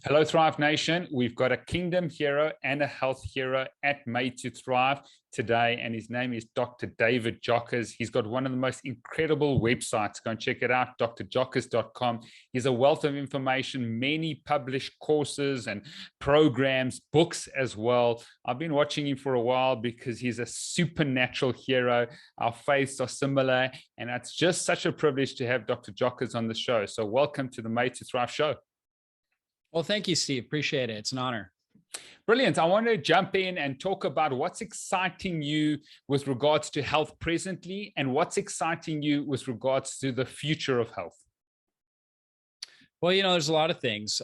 Hello, Thrive Nation. We've got a kingdom hero and a health hero at Made to Thrive today, and his name is Dr. David Jockers. He's got one of the most incredible websites. Go and check it out, drjockers.com. He's a wealth of information, many published courses and programs, books as well. I've been watching him for a while because he's a supernatural hero. Our faiths are similar, and it's just such a privilege to have Dr. Jockers on the show. So welcome to the Made to Thrive show. Well, thank you, Steve. Appreciate it. It's an honor. Brilliant. I want to jump in and talk about what's exciting you with regards to health presently and what's exciting you with regards to the future of health. Well, there's a lot of things.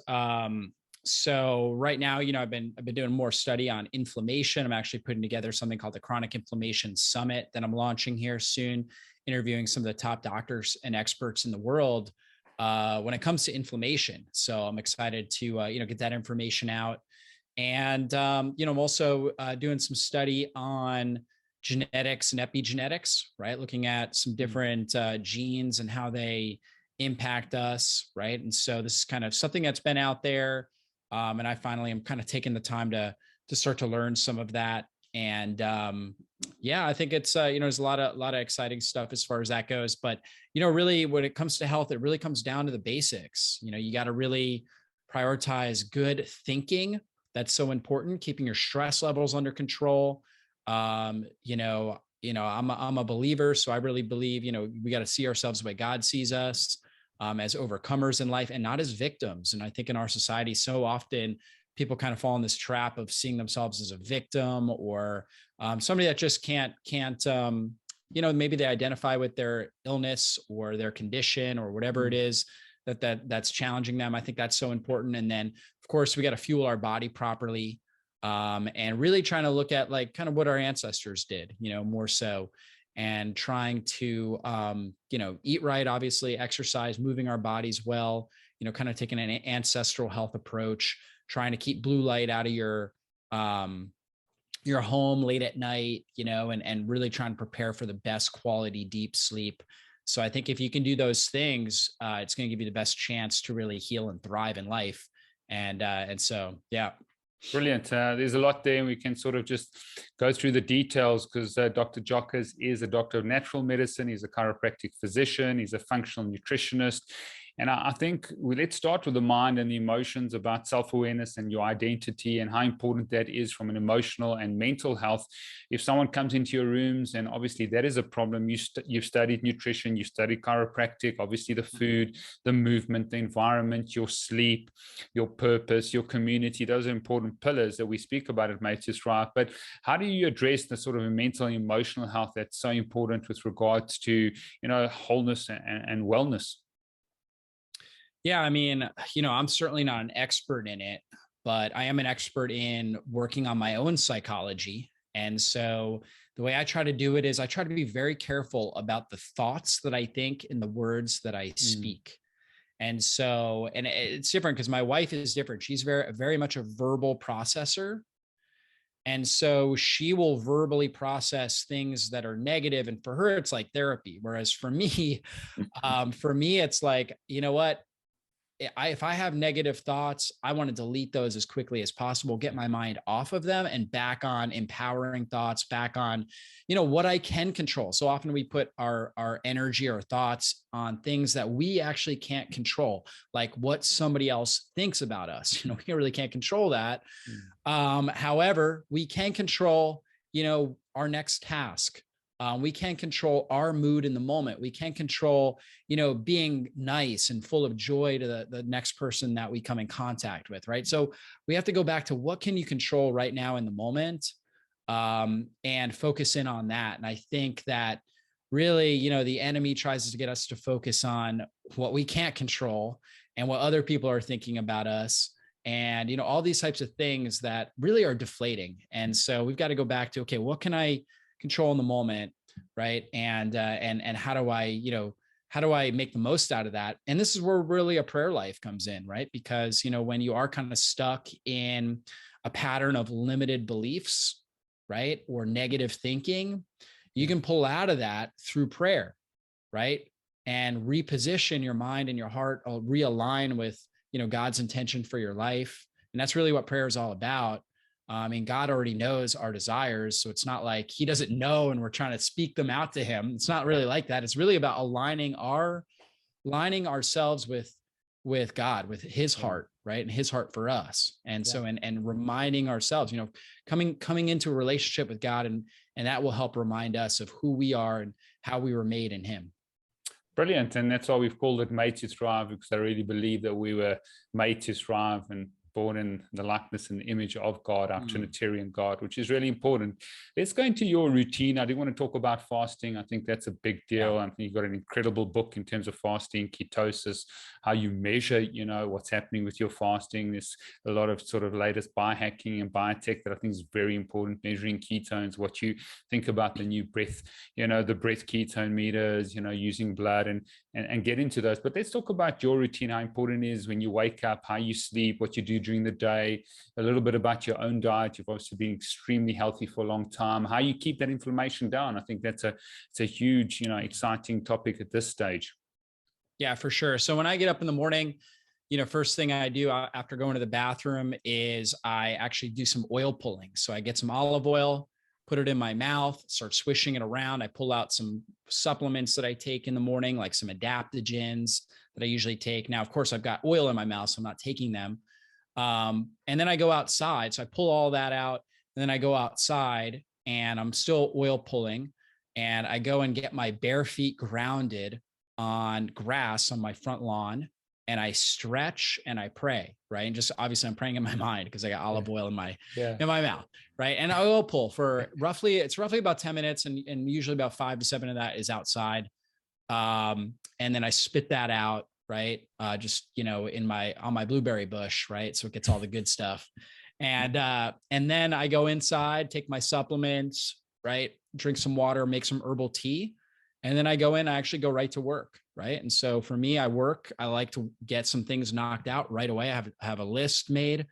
So right now, I've been doing more study on inflammation. I'm actually putting together something called the Chronic Inflammation Summit that I'm launching here soon, interviewing some of the top doctors and experts in the world when it comes to inflammation. So I'm excited to, get that information out. And, I'm also doing some study on genetics and epigenetics, right? Looking at some different genes and how they impact us, right? And so this is kind of something that's been out there. And I finally am kind of taking the time to start to learn some of that. And I think it's, there's a lot of exciting stuff as far as that goes. But, really when it comes to health, it really comes down to the basics. You got to really prioritize good thinking. That's so important. Keeping your stress levels under control. I'm a believer. So I really believe, we got to see ourselves the way God sees us, as overcomers in life and not as victims. And I think in our society, so often people kind of fall in this trap of seeing themselves as a victim or somebody that just can't, maybe they identify with their illness or their condition or whatever it is that's challenging them. I think that's so important. And then of course we got to fuel our body properly, and really trying to look at like kind of what our ancestors did, more so, and trying to, eat right, obviously exercise, moving our bodies well, kind of taking an ancestral health approach, trying to keep blue light out of your home late at night, and really trying to prepare for the best quality deep sleep. So I think if you can do those things, it's going to give you the best chance to really heal and thrive in life. And so, yeah. Brilliant. There's a lot there, and we can sort of just go through the details because Dr. Jockers is a doctor of natural medicine. He's a chiropractic physician. He's a functional nutritionist. And I think let's start with the mind and the emotions about self-awareness and your identity and how important that is from an emotional and mental health. If someone comes into your rooms, and obviously that is a problem, you've studied nutrition, you studied chiropractic, obviously the food, the movement, the environment, your sleep, your purpose, your community, those are important pillars that we speak about at Made to Thrive. But how do you address the sort of mental and emotional health that's so important with regards to, wholeness and wellness? Yeah, I mean, I'm certainly not an expert in it, but I am an expert in working on my own psychology. And so the way I try to do it is I try to be very careful about the thoughts that I think and the words that I speak. And so, and it's different because my wife is different. She's very much a verbal processor. And so she will verbally process things that are negative. And for her, it's like therapy. Whereas for me, it's like, you know what? If I have negative thoughts, I want to delete those as quickly as possible, get my mind off of them and back on empowering thoughts, back on, what I can control. So often we put our energy, our thoughts on things that we actually can't control, like what somebody else thinks about us. We really can't control that. However, we can control, our next task. We can't control our mood in the moment. We can't control, being nice and full of joy to the next person that we come in contact with, right? So we have to go back to what can you control right now in the moment, and focus in on that. And I think that really, the enemy tries to get us to focus on what we can't control and what other people are thinking about us. And, all these types of things that really are deflating. And so we've got to go back to, okay, what can I control in the moment, right? And how do I make the most out of that? And this is where really a prayer life comes in, right? Because, when you are kind of stuck in a pattern of limited beliefs, right? Or negative thinking, you can pull out of that through prayer, right? And reposition your mind and your heart, realign with, God's intention for your life. And that's really what prayer is all about. I mean, God already knows our desires. So it's not like he doesn't know and we're trying to speak them out to him. It's not really like that. It's really about aligning ourselves with God, with his heart, right? And his heart for us. And so, and reminding ourselves, coming into a relationship with God, and that will help remind us of who we are and how we were made in him. Brilliant. And that's why we've called it Made to Thrive, because I really believe that we were made to thrive and born in the likeness and image of God, our Trinitarian God, which is really important. Let's go into your routine. I do want to talk about fasting. I think that's a big deal. I think you've got an incredible book in terms of fasting, ketosis, how you measure, what's happening with your fasting. There's a lot of sort of latest biohacking and biotech that I think is very important, measuring ketones, what you think about the new breath, the breath ketone meters, using blood and get into those. But let's talk about your routine, how important it is when you wake up, how you sleep, what you do during the day, a little bit about your own diet. You've obviously been extremely healthy for a long time, how you keep that inflammation down. I think it's a huge, exciting topic at this stage. Yeah, for sure. So when I get up in the morning, first thing I do after going to the bathroom is I actually do some oil pulling. So I get some olive oil, put it in my mouth, start swishing it around. I pull out some supplements that I take in the morning, like some adaptogens that I usually take. Now, of course, I've got oil in my mouth, so I'm not taking them. And then I go outside. So I pull all that out, and then I go outside and I'm still oil pulling, and I go and get my bare feet grounded on grass on my front lawn, and I stretch and I pray, right? And just obviously I'm praying in my mind because I got olive oil in my mouth, right? And I oil pull for roughly about 10 minutes, and usually about 5 to 7 of that is outside. And then I spit that out, right? Just, on my blueberry bush, right? So it gets all the good stuff. And then I go inside, take my supplements, right? Drink some water, make some herbal tea. And then I go in, I actually go right to work, right? And so for me, I like to get some things knocked out right away. I have a list made.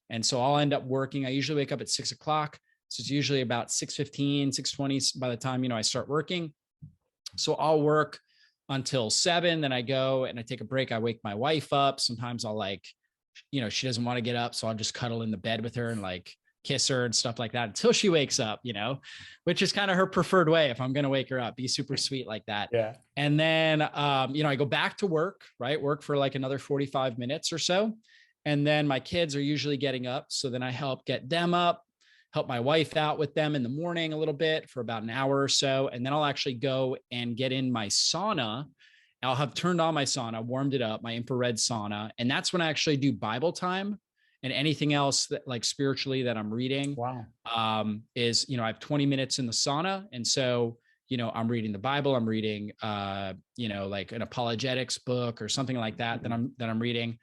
And so I'll end up working. I usually wake up at 6 o'clock. So it's usually about 6:15, 6:20 by the time, I start working. So I'll work until 7. Then I go and I take a break. I wake my wife up. Sometimes I'll she doesn't want to get up. So I'll just cuddle in the bed with her and kiss her and stuff like that until she wakes up, which is kind of her preferred way. If I'm going to wake her up, be super sweet like that. Yeah. And then, I go back to work, right? Work for another 45 minutes or so. And then my kids are usually getting up. So then I help get them up, help my wife out with them in the morning a little bit for about an hour or so. And then I'll actually go and get in my sauna. I'll have turned on my sauna, warmed it up, my infrared sauna. And that's when I actually do Bible time. And anything else that spiritually that I'm reading, is, I have 20 minutes in the sauna. And so, I'm reading the Bible, I'm reading, an apologetics book or something like that, that I'm reading.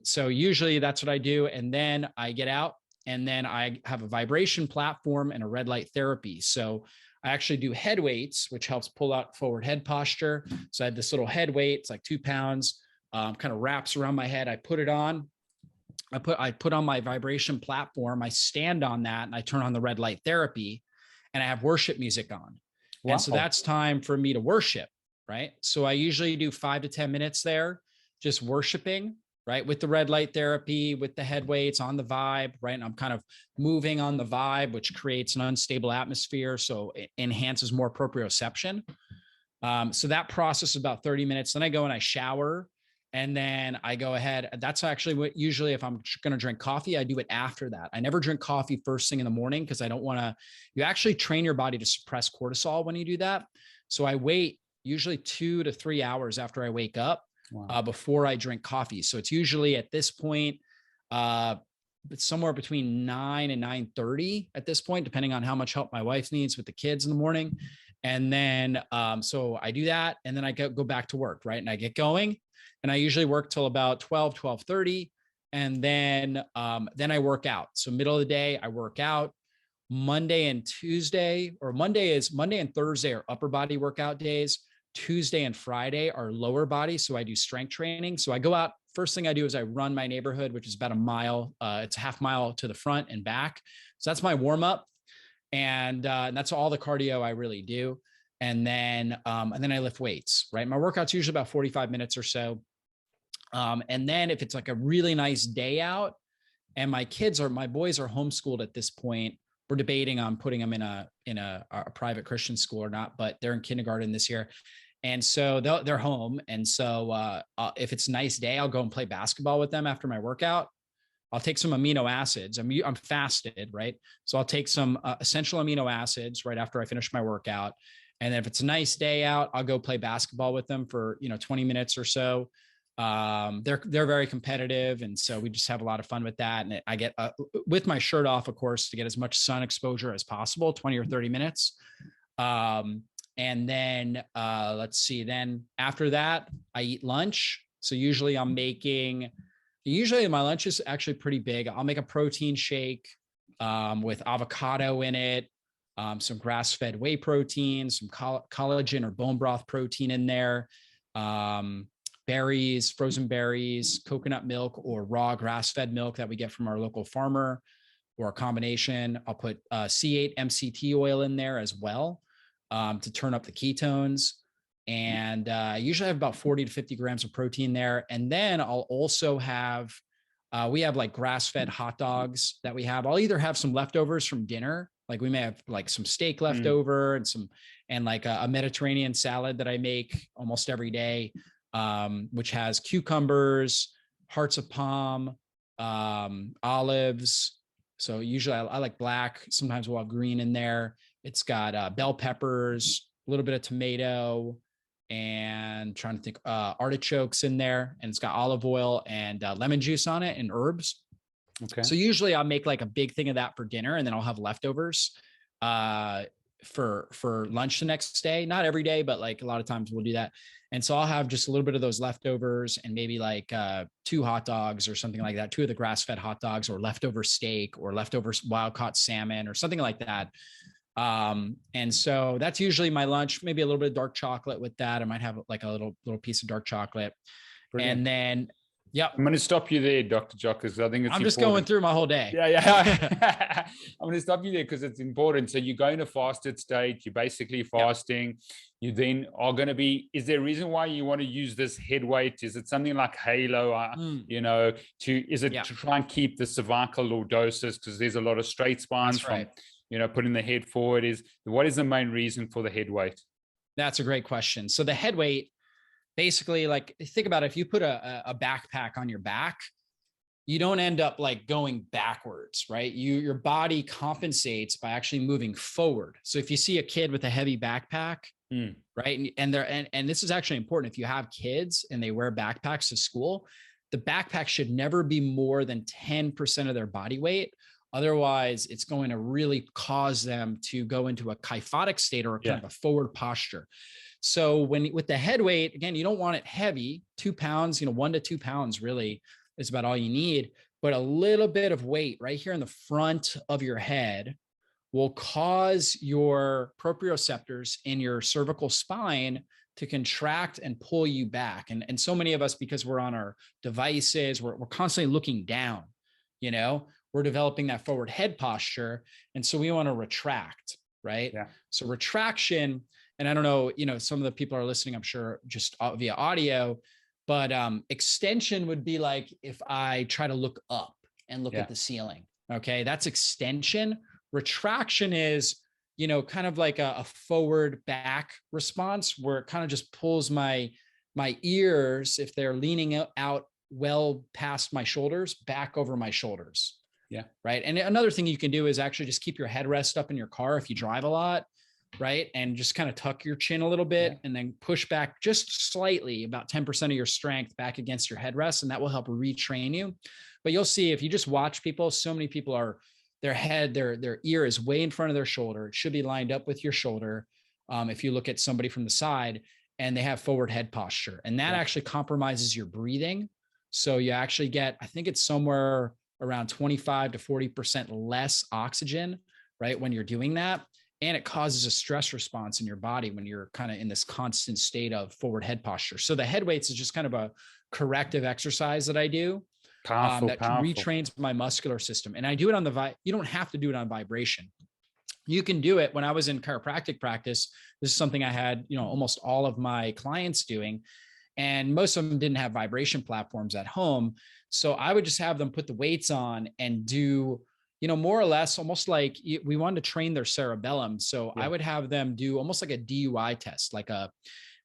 So usually that's what I do. And then I get out, and then I have a vibration platform and a red light therapy. So I actually do head weights, which helps pull out forward head posture. So I had this little head weight, it's 2 pounds, kind of wraps around my head. I put it on. I put on my vibration platform, I stand on that, and I turn on the red light therapy, and I have worship music on. Wow. And so that's time for me to worship, right? So I usually do 5 to 10 minutes there, just worshiping, right? With the red light therapy, with the head weights on the vibe, right? And I'm kind of moving on the vibe, which creates an unstable atmosphere. So it enhances more proprioception. So that process is about 30 minutes. Then I go and I shower. And then I go ahead. That's actually what usually, if I'm going to drink coffee, I do it after that. I never drink coffee first thing in the morning because I don't want to, you actually train your body to suppress cortisol when you do that. So I wait usually 2 to 3 hours after I wake up before I drink coffee. So it's usually at this point, somewhere between 9 and 9:30 at this point, depending on how much help my wife needs with the kids in the morning. And then, so I do that, and then I go back to work, right? And I get going. And I usually work till about 12:30. And then I work out. So middle of the day, I work out. Monday and Thursday are upper body workout days. Tuesday and Friday are lower body. So I do strength training. So I go out. First thing I do is I run my neighborhood, which is about a mile. It's a half mile to the front and back. So that's my warm up. And that's all the cardio I really do. And then I lift weights, right? My workout's usually about 45 minutes or so. And then if it's like a really nice day out and my boys are homeschooled at this point, we're debating on putting them in a private Christian school or not, but they're in kindergarten this year. And so they're home. And so if it's a nice day, I'll go and play basketball with them after my workout. I'll take some amino acids. I'm fasted, right? So I'll take some essential amino acids right after I finish my workout. And then if it's a nice day out, I'll go play basketball with them for, 20 minutes or so. They're very competitive. And so we just have a lot of fun with that. And I get with my shirt off, of course, to get as much sun exposure as possible, 20 or 30 minutes. And then let's see, then after that, I eat lunch. So usually my lunch is actually pretty big. I'll make a protein shake with avocado in it, some grass-fed whey protein, some collagen or bone broth protein in there, berries, frozen berries, coconut milk or raw grass-fed milk that we get from our local farmer, or a combination. I'll put C8 MCT oil in there as well to turn up the ketones. And I usually have about 40 to 50 grams of protein there. And then I'll also have, we have like grass-fed hot dogs that we have. I'll either have some leftovers from dinner, like we may have like some steak left over and like a Mediterranean salad that I make almost every day, which has cucumbers, hearts of palm, olives. So usually I like black. Sometimes we'll have green in there. It's got bell peppers, a little bit of tomato, and trying to think, artichokes in there, and it's got olive oil and lemon juice on it and herbs. Okay. So usually I'll make like a big thing of that for dinner, and then I'll have leftovers for lunch the next day. Not every day, but like a lot of times we'll do that. And so I'll have just a little bit of those leftovers and maybe like 2 hot dogs or something like that, 2 of the grass-fed hot dogs, or leftover steak, or leftover wild-caught salmon or something like that. And so that's usually my lunch, maybe a little bit of dark chocolate with that. I might have like a little piece of dark chocolate. Brilliant. And then, yep. I'm going to stop you there, Dr. Jockers. I think I'm just going through my whole day. Yeah. I'm going to stop you there because it's important. So you go in a fasted state, you're basically fasting. Yep. You then are going to be, is there a reason why you want to use this head weight? Is it something like Halo, to try and keep the cervical lordosis? Because there's a lot of straight spines from putting the head forward. What is the main reason for the head weight? That's a great question. So the head weight, basically, like, think about it. If you put a backpack on your back, you don't end up like going backwards, right? Your body compensates by actually moving forward. So if you see a kid with a heavy backpack, right, and this is actually important. If you have kids and they wear backpacks to school, the backpack should never be more than 10% of their body weight. Otherwise, it's going to really cause them to go into a kyphotic state, or kind of a forward posture. So with the head weight, again, you don't want it heavy, 2 pounds, 1 to 2 pounds really is about all you need. But a little bit of weight right here in the front of your head will cause your proprioceptors in your cervical spine to contract and pull you back. And so many of us, because we're on our devices, we're constantly looking down, we're developing that forward head posture. And so we want to retract, right? Yeah. So retraction, and I don't know, some of the people are listening, I'm sure, just via audio, but extension would be like if I try to look up and look at the ceiling. Okay. That's extension. Retraction is, kind of like a forward back response, where it kind of just pulls my ears, if they're leaning out well past my shoulders, back over my shoulders. Yeah. Right. And another thing you can do is actually just keep your headrest up in your car if you drive a lot, right? And just kind of tuck your chin a little bit and then push back just slightly, about 10% of your strength back against your headrest. And that will help retrain you. But you'll see, if you just watch people, so many people are, their ear is way in front of their shoulder. It should be lined up with your shoulder. If you look at somebody from the side and they have forward head posture, and that actually compromises your breathing. So you actually get, I think it's somewhere around 25 to 40% less oxygen, right, when you're doing that. And it causes a stress response in your body when you're kind of in this constant state of forward head posture. So the head weights is just kind of a corrective exercise that I do. Powerful. Retrains my muscular system. And I do it on you don't have to do it on vibration. You can do it. When I was in chiropractic practice, this is something I had, almost all of my clients doing. And most of them didn't have vibration platforms at home. So I would just have them put the weights on and do, more or less almost like we wanted to train their cerebellum. So I would have them do almost like a DUI test,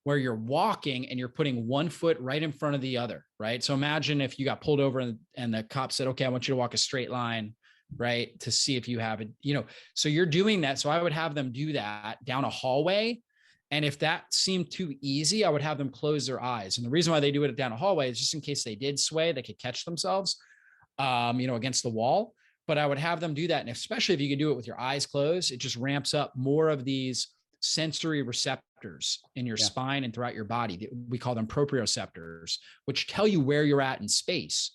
where you're walking and you're putting one foot right in front of the other, right? So imagine if you got pulled over and the cop said, okay, I want you to walk a straight line, right? To see if you have it, so you're doing that. So I would have them do that down a hallway. And if that seemed too easy, I would have them close their eyes. And the reason why they do it down a hallway is just in case they did sway, they could catch themselves, against the wall. But I would have them do that. And especially if you could do it with your eyes closed, it just ramps up more of these sensory receptors in your spine and throughout your body. We call them proprioceptors, which tell you where you're at in space.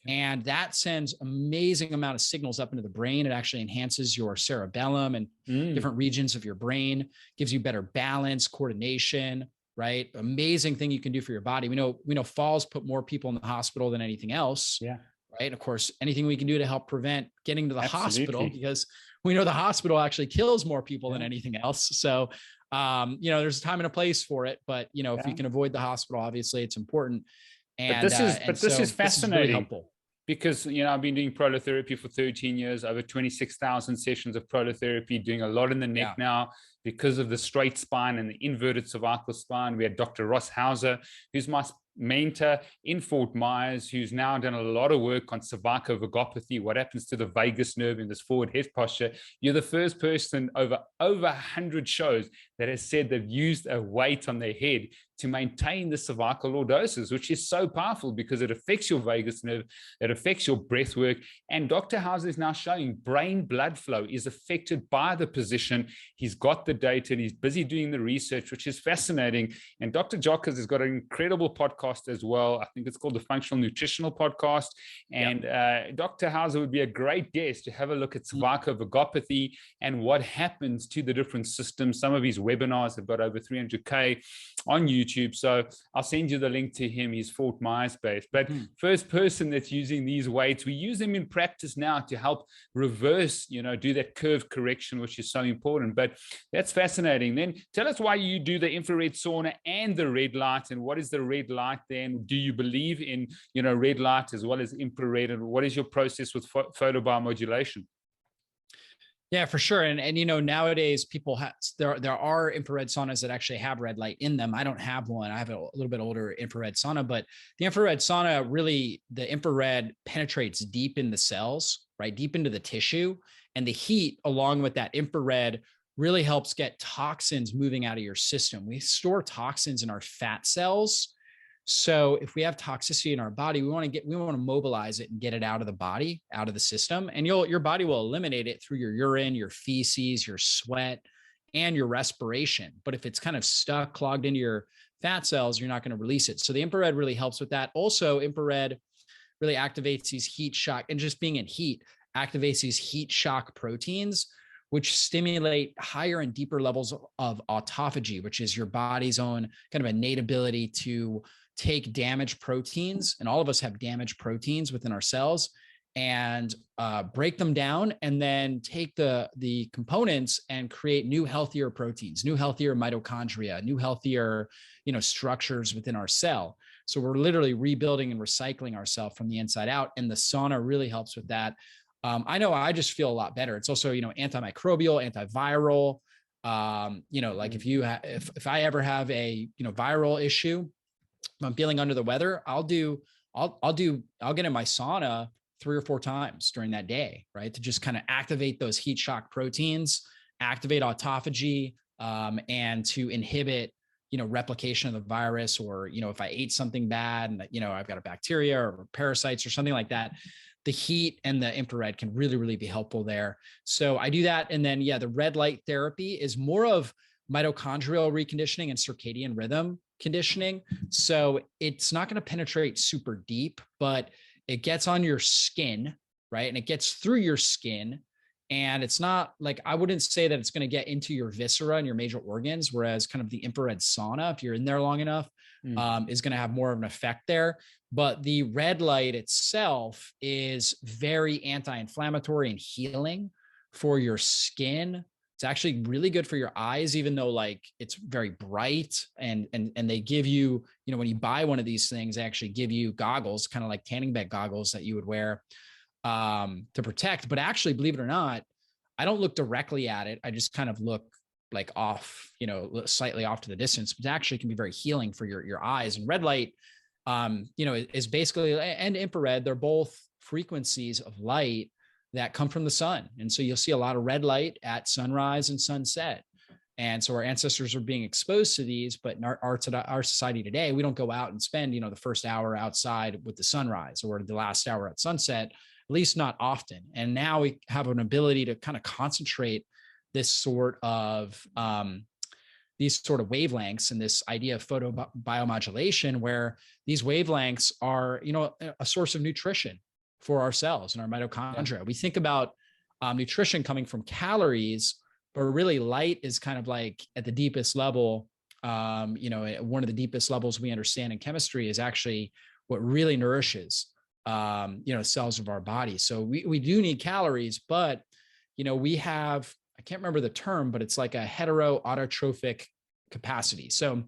And that sends amazing amount of signals up into the brain. It actually enhances your cerebellum and different regions of your brain, gives you better balance, coordination, right? Amazing thing you can do for your body. We know falls put more people in the hospital than anything else. Yeah. Right. And of course, anything we can do to help prevent getting to the hospital, because we know the hospital actually kills more people than anything else. So, there's a time and a place for it, but if you can avoid the hospital, obviously it's important. And this is fascinating. This is really helpful. Because, I've been doing prolotherapy for 13 years, over 26,000 sessions of prolotherapy, doing a lot in the neck now because of the straight spine and the inverted cervical spine. We had Dr. Ross Hauser, who's my mentor in Fort Myers, who's now done a lot of work on cervicovagopathy, what happens to the vagus nerve in this forward head posture. You're the first person over 100 shows that has said they've used a weight on their head to maintain the cervical lordosis, which is so powerful because it affects your vagus nerve, it affects your breath work. And Dr. Hauser is now showing brain blood flow is affected by the position. He's got the data and he's busy doing the research, which is fascinating. And Dr. Jockers has got an incredible podcast as well. I think it's called the Functional Nutritional Podcast. And Dr. Hauser would be a great guest to have a look at cervicovagopathy and what happens to the different systems. Some of his webinars have got over 300K on YouTube. So I'll send you the link to him. He's Fort Myers based. But first person that's using these weights, we use them in practice now to help reverse, do that curve correction, which is so important. But that's fascinating. Then tell us why you do the infrared sauna and the red light, and what is the red light then? Do you believe in, red light as well as infrared? And what is your process with photobiomodulation? Yeah, for sure. And nowadays people there are infrared saunas that actually have red light in them. I don't have one. I have a little bit older infrared sauna, but the infrared sauna the infrared penetrates deep in the cells, right? Deep into the tissue. And the heat along with that infrared really helps get toxins moving out of your system. We store toxins in our fat cells. So if we have toxicity in our body, we want to mobilize it and get it out of the body, out of the system. And your body will eliminate it through your urine, your feces, your sweat, and your respiration. But if it's kind of stuck, clogged into your fat cells, you're not going to release it. So the infrared really helps with that. Also, infrared really activates these heat shock, and just being in heat activates these heat shock proteins, which stimulate higher and deeper levels of autophagy, which is your body's own kind of innate ability to take damaged proteins, and all of us have damaged proteins within our cells, and break them down, and then take the components and create new, healthier proteins, new, healthier mitochondria, new, healthier, structures within our cell. So we're literally rebuilding and recycling ourselves from the inside out. And the sauna really helps with that. I know I just feel a lot better. It's also, antimicrobial, antiviral. Like if I ever have a, viral issue, if I'm feeling under the weather, I'll get in my sauna 3 or 4 times during that day, right? To just kind of activate those heat shock proteins, activate autophagy, and to inhibit, replication of the virus, or, if I ate something bad and, I've got a bacteria or parasites or something like that, the heat and the infrared can really, really be helpful there. So I do that. And then, the red light therapy is more of mitochondrial reconditioning and circadian rhythm conditioning. So it's not going to penetrate super deep, but it gets on your skin, right? And it gets through your skin. And it's not like, I wouldn't say that it's going to get into your viscera and your major organs, whereas kind of the infrared sauna, if you're in there long enough, is going to have more of an effect there. But the red light itself is very anti-inflammatory and healing for your skin, It's actually really good for your eyes, even though like it's very bright, and they give you, when you buy one of these things, they actually give you goggles, kind of like tanning bed goggles that you would wear to protect. But actually, believe it or not, I don't look directly at it. I just kind of look like off, slightly off to the distance, but it actually can be very healing for your eyes. And red light, is basically, and infrared, they're both frequencies of light that come from the sun. And so you'll see a lot of red light at sunrise and sunset. And so our ancestors are being exposed to these, but in our society today, we don't go out and spend, the first hour outside with the sunrise or the last hour at sunset, at least not often. And now we have an ability to kind of concentrate this sort of, these sort of wavelengths, and this idea of photobiomodulation, where these wavelengths are, a source of nutrition for our cells and our mitochondria. Yeah. We think about nutrition coming from calories, but really light is kind of like at the deepest level. One of the deepest levels we understand in chemistry is actually what really nourishes, cells of our body. So we do need calories, but, we have, I can't remember the term, but it's like a heteroautotrophic capacity. So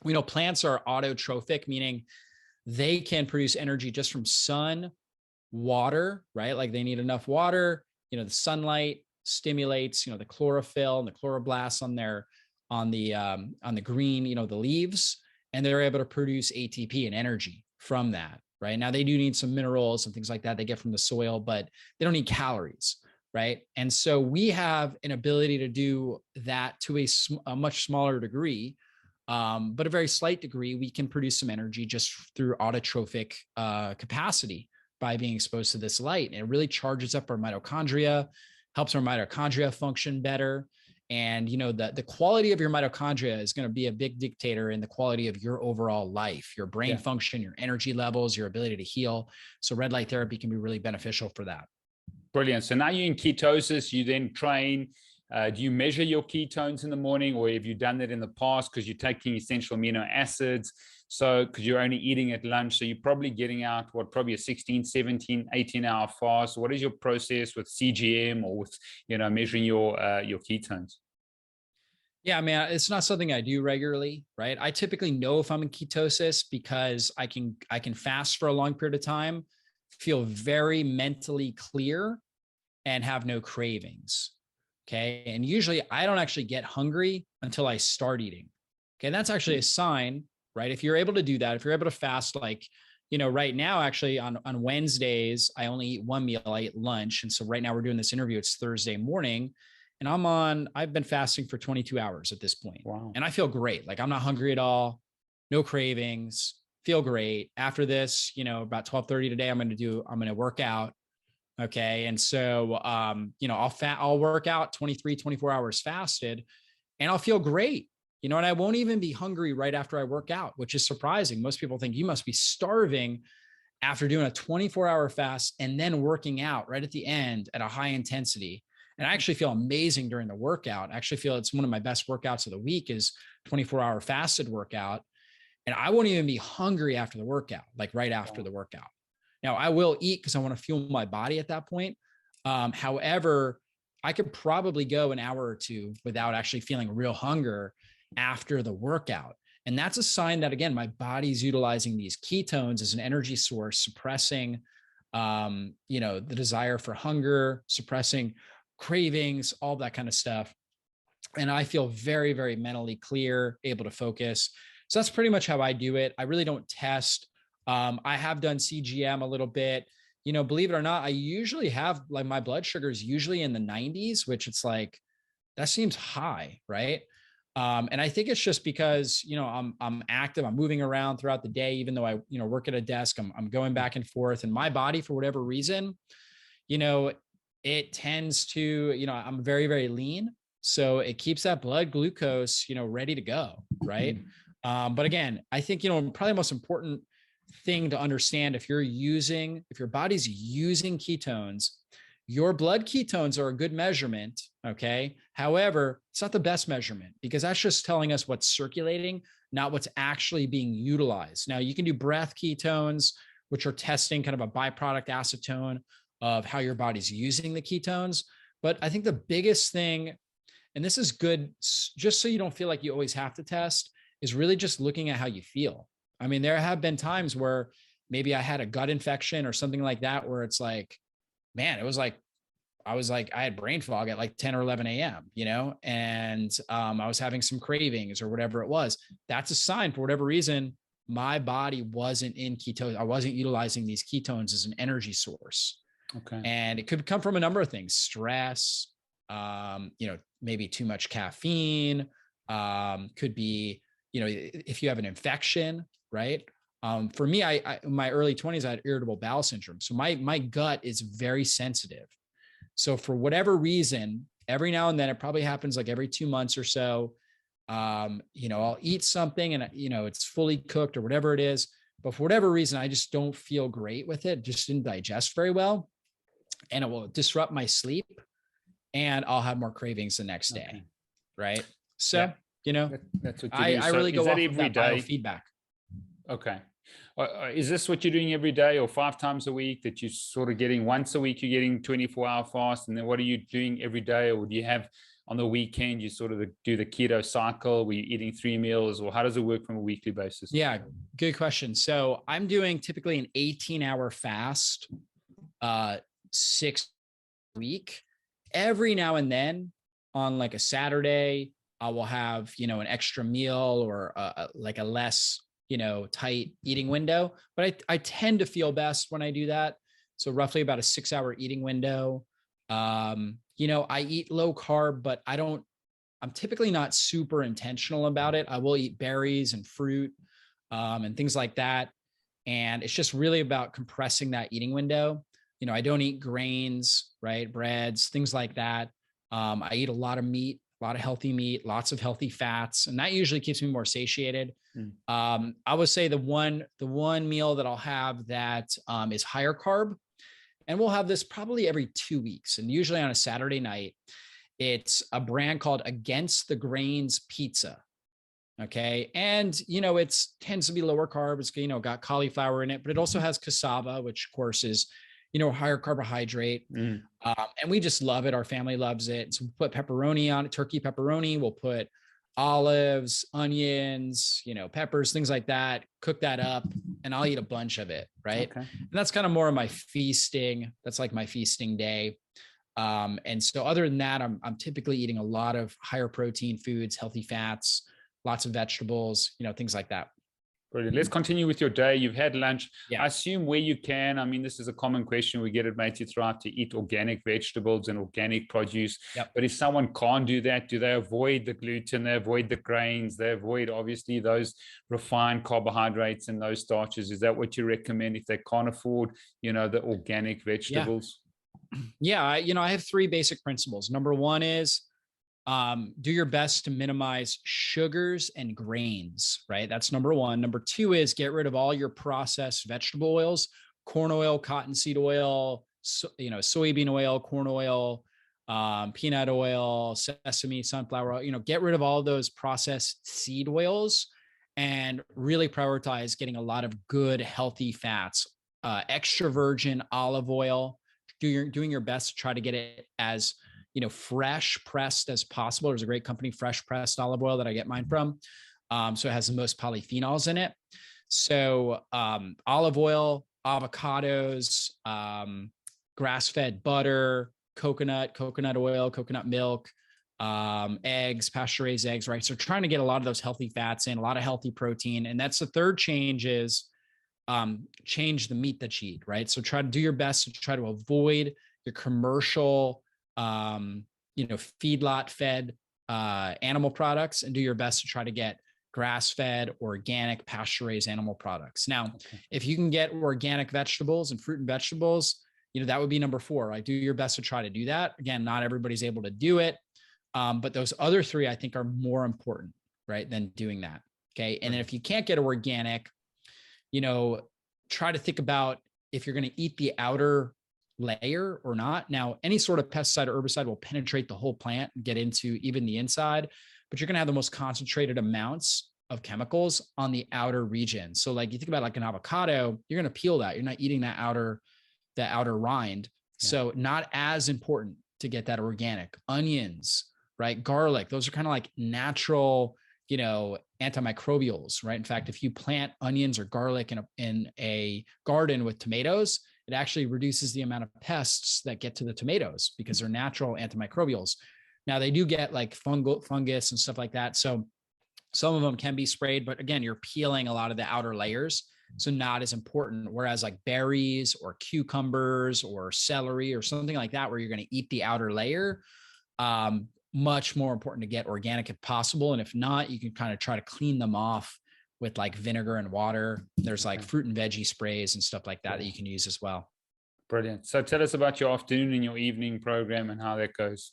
we know plants are autotrophic, meaning they can produce energy just from sun, water, right? Like they need enough water, the sunlight stimulates, the chlorophyll and the chloroplasts on the green, the leaves, and they're able to produce ATP and energy from that, right? Now they do need some minerals and things like that they get from the soil, but they don't need calories, right? And so we have an ability to do that to a much smaller degree, but a very slight degree. We can produce some energy just through autotrophic capacity by being exposed to this light. And it really charges up our mitochondria, helps our mitochondria function better. And, the quality of your mitochondria is going to be a big dictator in the quality of your overall life, your brain function, your energy levels, your ability to heal. So red light therapy can be really beneficial for that. Brilliant. So now you're in ketosis, you then train. Do you measure your ketones in the morning, or have you done that in the past because you're taking essential amino acids? So because you're only eating at lunch, so you're probably getting out probably a 16, 17, 18-hour fast. What is your process with CGM or with, measuring your ketones? Yeah, I mean, it's not something I do regularly, right? I typically know if I'm in ketosis because I can fast for a long period of time, feel very mentally clear, and have no cravings. Okay. And usually I don't actually get hungry until I start eating. Okay. And that's actually a sign, right? If you're able to do that, if you're able to fast, like, right now, actually on Wednesdays, I only eat one meal, I eat lunch. And so right now we're doing this interview, it's Thursday morning, and I've been fasting for 22 hours at this point. Wow. And I feel great. Like I'm not hungry at all, no cravings, feel great. After this, about 12:30 today, I'm going to work out. Okay. And so, I'll work out 23, 24 hours fasted, and I'll feel great, and I won't even be hungry right after I work out, which is surprising. Most people think you must be starving after doing a 24-hour fast and then working out right at the end at a high intensity. And I actually feel amazing during the workout. I actually feel it's one of my best workouts of the week is 24-hour fasted workout. And I won't even be hungry after the workout, like right after the workout. Now I will eat because I want to fuel my body at that point. However, I could probably go an hour or two without actually feeling real hunger after the workout. And that's a sign that, again, my body's utilizing these ketones as an energy source, suppressing, the desire for hunger, suppressing cravings, all that kind of stuff. And I feel very, very mentally clear, able to focus. So that's pretty much how I do it. I really don't test. I have done CGM a little bit, believe it or not, I usually have like my blood sugar is usually in the 90s, which it's like, that seems high. Right. And I think it's just because, I'm active, I'm moving around throughout the day, even though I, work at a desk, I'm going back and forth, and my body, for whatever reason, it tends to, I'm very, very lean. So it keeps that blood glucose, ready to go. Right. But again, I think, probably the most important thing to understand, if your body's using ketones, your blood ketones are a good measurement. Okay. However, it's not the best measurement, because that's just telling us what's circulating, not what's actually being utilized. Now you can do breath ketones, which are testing kind of a byproduct acetone of how your body's using the ketones. But I think the biggest thing, and this is good just so you don't feel like you always have to test, is really just looking at how you feel. I mean, there have been times where maybe I had a gut infection or something like that, where it's like, man, it was like, I had brain fog at like 10 or 11 a.m., and I was having some cravings or whatever it was. That's a sign, for whatever reason, my body wasn't in ketones. I wasn't utilizing these ketones as an energy source. Okay. And it could come from a number of things: stress, maybe too much caffeine, could be, if you have an infection, right? For me, I in my early 20s, I had irritable bowel syndrome. So my gut is very sensitive. So for whatever reason, every now and then, it probably happens like every 2 months or so, I'll eat something and, it's fully cooked or whatever it is, but for whatever reason, I just don't feel great with it. Just didn't digest very well, and it will disrupt my sleep, and I'll have more cravings the next day. Okay. Right. So, yeah. That's what you do. I really go off of that biofeedback. Okay. Is this what you're doing every day or 5 times a week, that you're sort of getting once a week, you're getting 24-hour fast? And then what are you doing every day? Or do you have on the weekend, you sort of do the keto cycle where you're eating 3 meals, or how does it work from a weekly basis? Yeah, good question. So I'm doing typically an 18-hour fast, 6 week. Every now and then on like a Saturday, I will have, an extra meal or like a less, tight eating window, but I tend to feel best when I do that. So roughly about a 6-hour eating window. I eat low carb, but I'm typically not super intentional about it. I will eat berries and fruit, and things like that. And it's just really about compressing that eating window. I don't eat grains, right? Breads, things like that. I eat a lot of meat, a lot of healthy meat, lots of healthy fats, and that usually keeps me more satiated. I would say the one meal that I'll have that is higher carb, and we'll have this probably every 2 weeks, and usually on a Saturday night. It's a brand called Against the Grains Pizza. Okay. And, it tends to be lower carb. It's, got cauliflower in it, but it also has cassava, which of course is, higher carbohydrate. And we just love it. Our family loves it. So we put pepperoni on it, turkey pepperoni. We'll put olives, onions, peppers, things like that, cook that up, and I'll eat a bunch of it. Right. Okay. And that's kind of more of my feasting. That's like my feasting day. And so other than that, I'm typically eating a lot of higher protein foods, healthy fats, lots of vegetables, things like that. Brilliant. Let's continue with your day. You've had lunch. Yeah. I assume where you can, I mean, this is a common question. We get it, mate, you throughout to eat organic vegetables and organic produce. Yep. But if someone can't do that, do they avoid the gluten? They avoid the grains? They avoid, obviously, those refined carbohydrates and those starches? Is that what you recommend if they can't afford, the organic vegetables? Yeah. I have 3 basic principles. Number 1 is, do your best to minimize sugars and grains, right? That's number 1. Number 2 is get rid of all your processed vegetable oils, corn oil, cottonseed oil, soybean oil, corn oil, peanut oil, sesame, sunflower oil, get rid of all those processed seed oils and really prioritize getting a lot of good, healthy fats, extra virgin olive oil, doing your best to try to get it as fresh pressed as possible. There's a great company, Fresh Pressed Olive Oil, that I get mine from. So it has the most polyphenols in it. So olive oil, avocados, grass-fed butter, coconut oil, coconut milk, eggs, pasture-raised eggs, right? So trying to get a lot of those healthy fats in, a lot of healthy protein. And that's the third change is change the meat that you eat, right? So try to do your best to try to avoid your commercial feedlot fed animal products, and do your best to try to get grass-fed, organic, pasture-raised animal products. Now, if you can get organic vegetables and fruit and vegetables, that would be number 4. Like, do your best to try to do that. Again, not everybody's able to do it. But those other 3, I think, are more important, right, than doing that. Okay. And then if you can't get organic, try to think about if you're going to eat the outer layer or not. Now, any sort of pesticide or herbicide will penetrate the whole plant and get into even the inside, but you're going to have the most concentrated amounts of chemicals on the outer region. So like you think about like an avocado, you're going to peel that. You're not eating that outer rind. Yeah. So not as important to get that organic. Onions, right? Garlic, those are kind of like natural, antimicrobials, right? In fact, if you plant onions or garlic in a garden with tomatoes, it actually reduces the amount of pests that get to the tomatoes because they're natural antimicrobials. Now they do get like fungus and stuff like that. So some of them can be sprayed, but again, you're peeling a lot of the outer layers. So not as important. Whereas like berries or cucumbers or celery or something like that, where you're going to eat the outer layer, much more important to get organic if possible. And if not, you can kind of try to clean them off with like vinegar and water. There's like fruit and veggie sprays and stuff like that that you can use as well. Brilliant. So tell us about your afternoon and your evening program and how that goes.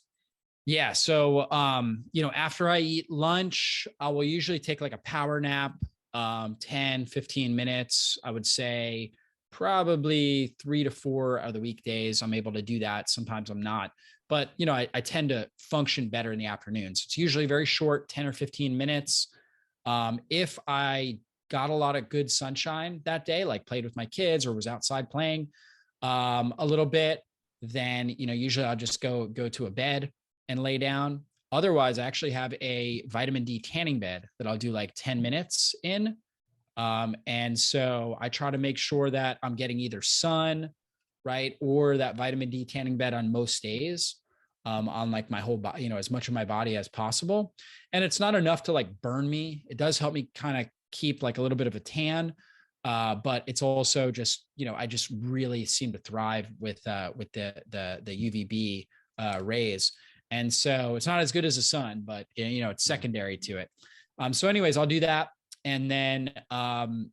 Yeah. So, after I eat lunch, I will usually take like a power nap, 10, 15 minutes. I would say probably 3 to 4 of the weekdays. I'm able to do that. Sometimes I'm not, but I tend to function better in the afternoons. It's usually very short, 10 or 15 minutes. If I got a lot of good sunshine that day, like played with my kids or was outside playing, a little bit, then, usually I'll just go to a bed and lay down. Otherwise, I actually have a vitamin D tanning bed that I'll do like 10 minutes in. And so I try to make sure that I'm getting either sun, right, or that vitamin D tanning bed on most days, on like my whole body, as much of my body as possible. And it's not enough to like burn me. It does help me kind of keep like a little bit of a tan. But it's also just, I just really seem to thrive with the UVB rays. And so it's not as good as the sun, but it's secondary to it. So anyways, I'll do that. And then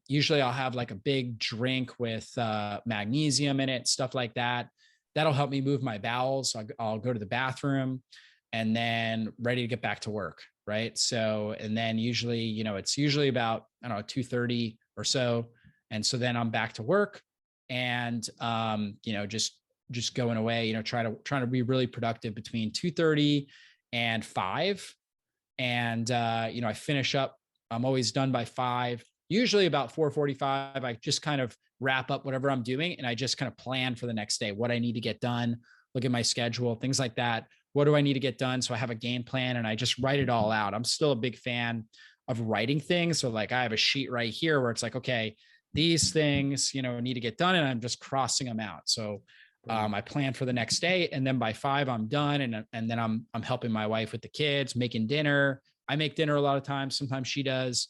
usually I'll have like a big drink with magnesium in it, stuff like that. That'll help me move my bowels. I'll go to the bathroom and then ready to get back to work. Right. So, and then usually, it's usually about, 2:30 or so. And so then I'm back to work and, just going away, trying to be really productive between 2:30 and 5. And, I finish up, I'm always done by 5, usually about 4:45. I just kind of wrap up whatever I'm doing. And I just kind of plan for the next day, what I need to get done, look at my schedule, things like that. What do I need to get done? So I have a game plan and I just write it all out. I'm still a big fan of writing things. So like I have a sheet right here where it's like, okay, these things, need to get done, and I'm just crossing them out. So I plan for the next day, and then by 5 I'm done. And then I'm helping my wife with the kids, making dinner. I make dinner a lot of times. Sometimes she does.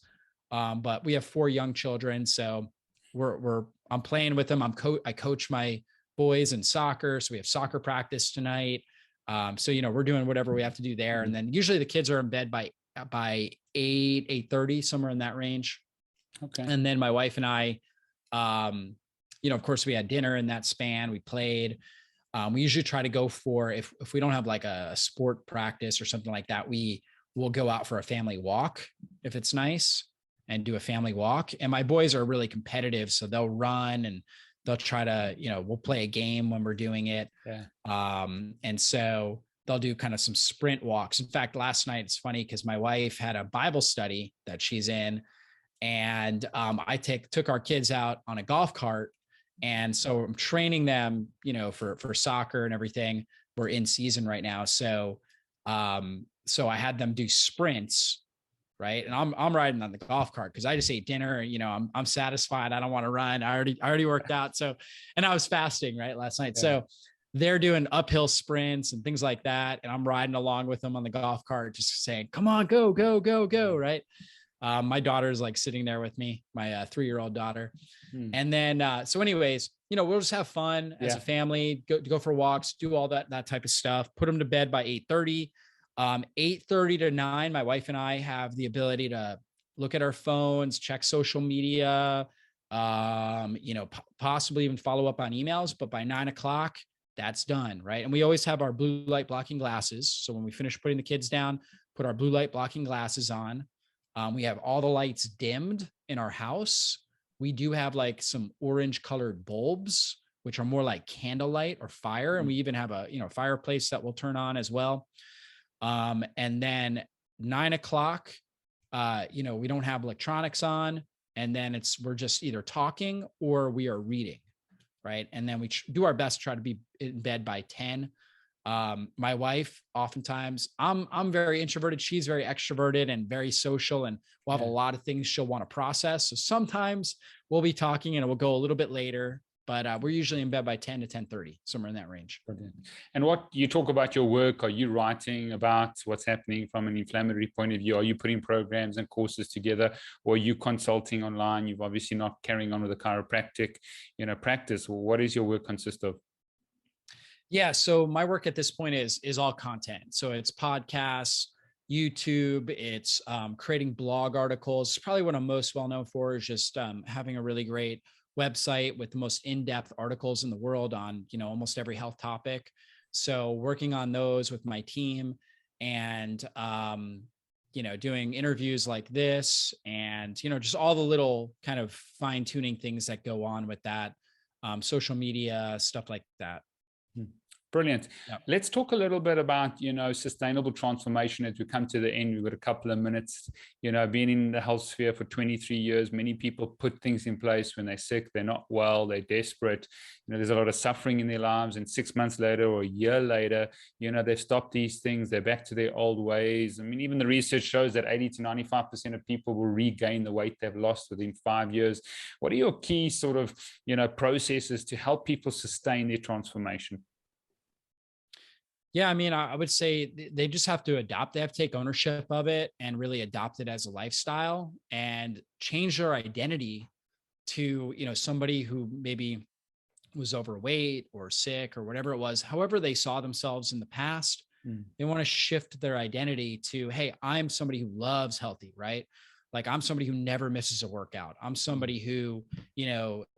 But we have 4 young children. So I'm playing with them. I coach my boys in soccer. So we have soccer practice tonight. So, we're doing whatever we have to do there. And then usually the kids are in bed by 8:30, somewhere in that range. Okay. And then my wife and I, of course we had dinner in that span, we played. We usually try to go for, if we don't have like a sport practice or something like that, we will go out for a family walk if it's nice, and do a family walk. And my boys are really competitive. So they'll run and they'll try to, we'll play a game when we're doing it. Yeah. And so they'll do kind of some sprint walks. In fact, last night, it's funny because my wife had a Bible study that she's in, and I took our kids out on a golf cart. And so I'm training them, for soccer and everything. We're in season right now. So I had them do sprints, right? And I'm riding on the golf cart because I just ate dinner. I'm satisfied. I don't want to run. I already worked out. So, and I was fasting right last night. Yeah. So they're doing uphill sprints and things like that, and I'm riding along with them on the golf cart, just saying, "Come on, go, go, go, go!" Right? My daughter's like sitting there with me, my 3-year-old daughter. And then, so anyways, we'll just have fun as a family, go for walks, do all that type of stuff, put them to bed by 8:30. 8:30 to 9, my wife and I have the ability to look at our phones, check social media, possibly even follow up on emails, but by 9:00, that's done. Right. And we always have our blue light blocking glasses. So when we finish putting the kids down, put our blue light blocking glasses on. We have all the lights dimmed in our house. We do have like some orange colored bulbs, which are more like candlelight or fire. And we even have a, fireplace that will turn on as well. And then 9:00, we don't have electronics on, and then we're just either talking or we are reading. Right. And then we do our best to try to be in bed by 10. My wife, oftentimes, I'm very introverted. She's very extroverted and very social, and we'll have a Yeah. lot of things she'll want to process. So sometimes we'll be talking and we'll go a little bit later, but we're usually in bed by 10 to 10:30, somewhere in that range. Brilliant. And what you talk about your work, are you writing about what's happening from an inflammatory point of view? Are you putting programs and courses together, or are you consulting online? You've obviously not carrying on with the chiropractic, practice. What is your work consist of? Yeah. So my work at this point is all content. So it's podcasts, YouTube, it's creating blog articles. Probably what I'm most well known for is just having a really great website with the most in-depth articles in the world on, almost every health topic. So working on those with my team and, doing interviews like this and, just all the little kind of fine tuning things that go on with that, social media, stuff like that. Hmm. Brilliant. Yep. Let's talk a little bit about, sustainable transformation as we come to the end. We've got a couple of minutes. Being in the health sphere for 23 years, many people put things in place when they're sick, they're not well, they're desperate. There's a lot of suffering in their lives, and 6 months later or a year later, they've stopped these things. They're back to their old ways. I mean, even the research shows that 80 to 95% of people will regain the weight they've lost within 5 years. What are your key sort of, processes to help people sustain their transformation? Yeah, I mean, I would say they just have to adopt. They have to take ownership of it and really adopt it as a lifestyle and change their identity to, somebody who maybe was overweight or sick or whatever it was, however they saw themselves in the past. They want to shift their identity to, hey, I'm somebody who loves healthy, right? Like I'm somebody who never misses a workout. I'm somebody who,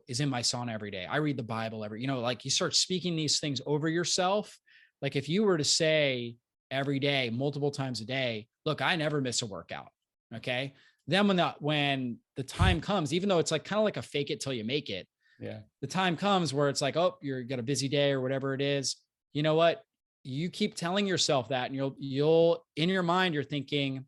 is in my sauna every day. I read the Bible like you start speaking these things over yourself. Like if you were to say every day, multiple times a day, look, I never miss a workout. Okay. Then when the time comes, even though it's like kind of like a fake it till you make it. Yeah. The time comes where it's like, oh, you're got a busy day or whatever it is. You know what? You keep telling yourself that, and you'll in your mind, you're thinking,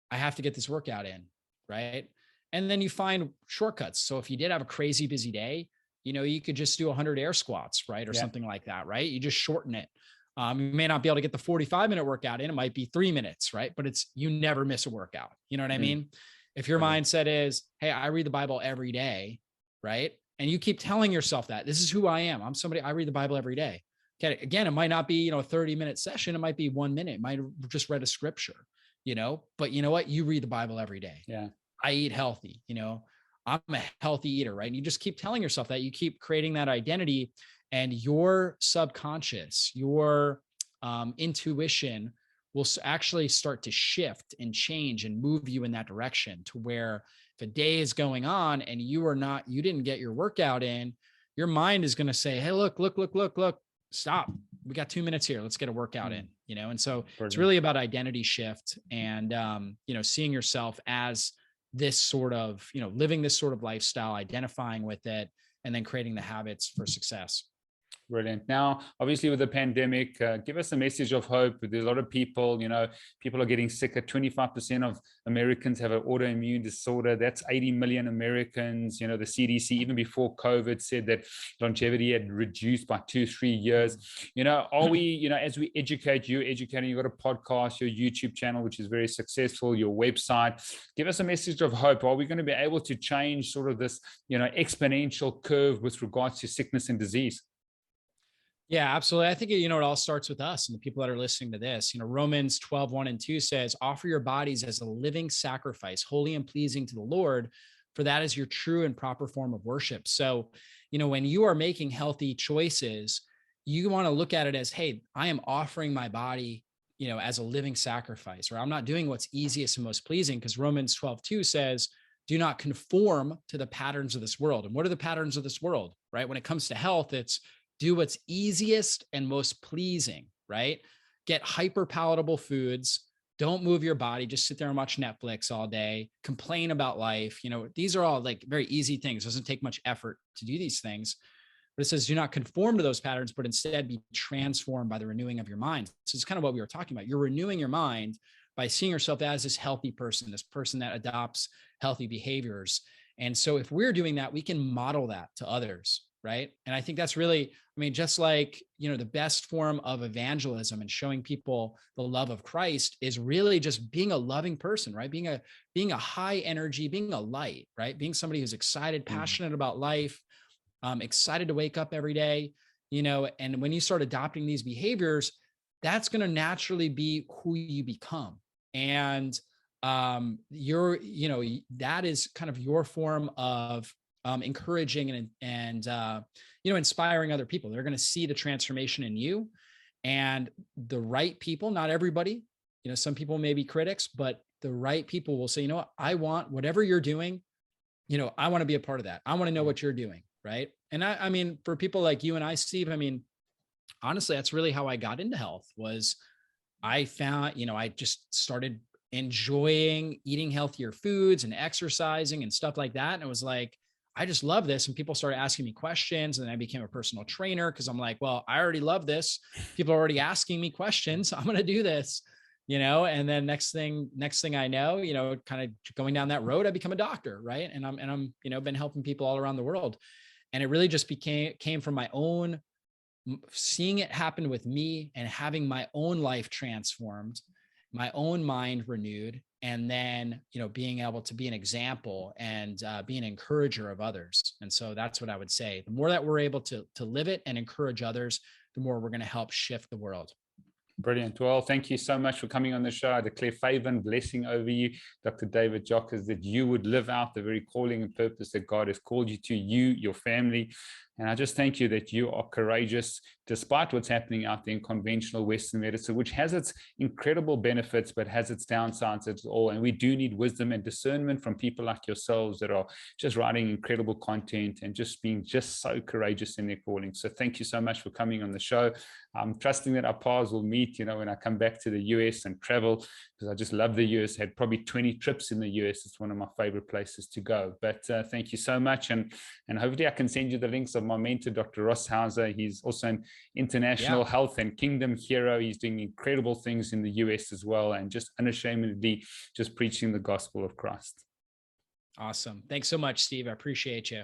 I have to get this workout in. Right. And then you find shortcuts. So if you did have a crazy busy day, you could just do 100 air squats, right? Or something like that. Right. You just shorten it. You may not be able to get the 45-minute workout in. It might be 3 minutes, right? But you never miss a workout. You know what I mean? If your mindset is, hey, I read the Bible every day, right? And you keep telling yourself that this is who I am. I'm somebody, I read the Bible every day. Okay. Again, it might not be, a 30-minute session. It might be 1 minute. It might have just read a scripture, but you know what? You read the Bible every day. Yeah. I eat healthy, I'm a healthy eater, right? And you just keep telling yourself that. You keep creating that identity, and your subconscious, your intuition will actually start to shift and change and move you in that direction to where if a day is going on and you didn't get your workout in, your mind is going to say, hey, look, stop. We got 2 minutes here. Let's get a workout in, And so it's really about identity shift and, seeing yourself as this sort of, living this sort of lifestyle, identifying with it, and then creating the habits for success. Brilliant. Now, obviously, with the pandemic, give us a message of hope. There's a lot of people, people are getting sicker. 25% of Americans have an autoimmune disorder. That's 80 million Americans. The CDC, even before COVID, said that longevity had reduced by 2-3 years. Are we, as we educate you, educating, you've got a podcast, your YouTube channel, which is very successful, your website. Give us a message of hope. Are we going to be able to change sort of this, exponential curve with regards to sickness and disease? Yeah, absolutely. I think, it all starts with us and the people that are listening to this. Romans 12:1-2 says, offer your bodies as a living sacrifice, holy and pleasing to the Lord, for that is your true and proper form of worship. So, when you are making healthy choices, you want to look at it as, hey, I am offering my body, as a living sacrifice, or I'm not doing what's easiest and most pleasing, because Romans 12:2 says, do not conform to the patterns of this world. And what are the patterns of this world, right? When it comes to health, it's do what's easiest and most pleasing, right? Get hyper palatable foods. Don't move your body. Just sit there and watch Netflix all day. Complain about life. These are all like very easy things. It doesn't take much effort to do these things. But it says, do not conform to those patterns, but instead be transformed by the renewing of your mind. So it's kind of what we were talking about. You're renewing your mind by seeing yourself as this healthy person, this person that adopts healthy behaviors. And so if we're doing that, we can model that to others. right? And I think that's really, I mean, just like, you know, the best form of evangelism and showing people the love of Christ is really just being a loving person, right? Being a high energy, being a light, right? Being somebody who's excited, passionate about life, excited to wake up every day, you know, and when you start adopting these behaviors, that's going to naturally be who you become. And you know, that is kind of your form of encouraging and you know, inspiring other people. They're going to see the transformation in you, and the right people, not everybody, you know, some people may be critics, but the right people will say, you know what, I want whatever you're doing, you know, I want to be a part of that. I want to know what you're doing. Right. And I mean, for people like you and I, Steve, I mean, honestly, that's really how I got into health. Was I found, you know, I just started enjoying eating healthier foods and exercising and stuff like that. And it was like, I just love this. And people started asking me questions, and I became a personal trainer because I'm like, well, I already love this. People are already asking me questions. I'm going to do this, you know? And then next thing I know, you know, kind of going down that road, I become a doctor. Right. And I'm, you know, been helping people all around the world. And it really just came from my own seeing it happen with me and having my own life transformed, my own mind renewed, and then, you know, being able to be an example and be an encourager of others. And so that's what I would say. The more that we're able to live it and encourage others, the more we're going to help shift the world. Brilliant. Well, thank you so much for coming on the show. I declare favor and blessing over you, Dr. David Jockers, that you would live out the very calling and purpose that God has called you to, you, your family. And I just thank you that you are courageous despite what's happening out there in conventional Western medicine, which has its incredible benefits, but has its downsides as all. And we do need wisdom and discernment from people like yourselves that are just writing incredible content and just being just so courageous in their calling. So thank you so much for coming on the show. I'm trusting that our paths will meet, you know, when I come back to the US and travel, because I just love the US. Had probably 20 trips in the US. It's one of my favorite places to go. But thank you so much. And hopefully I can send you the links of my mentor, Dr. Ross Hauser. He's also an international health and kingdom hero. He's doing incredible things in the US as well, and just unashamedly just preaching the gospel of Christ. Awesome. Thanks so much, Steve. I appreciate you.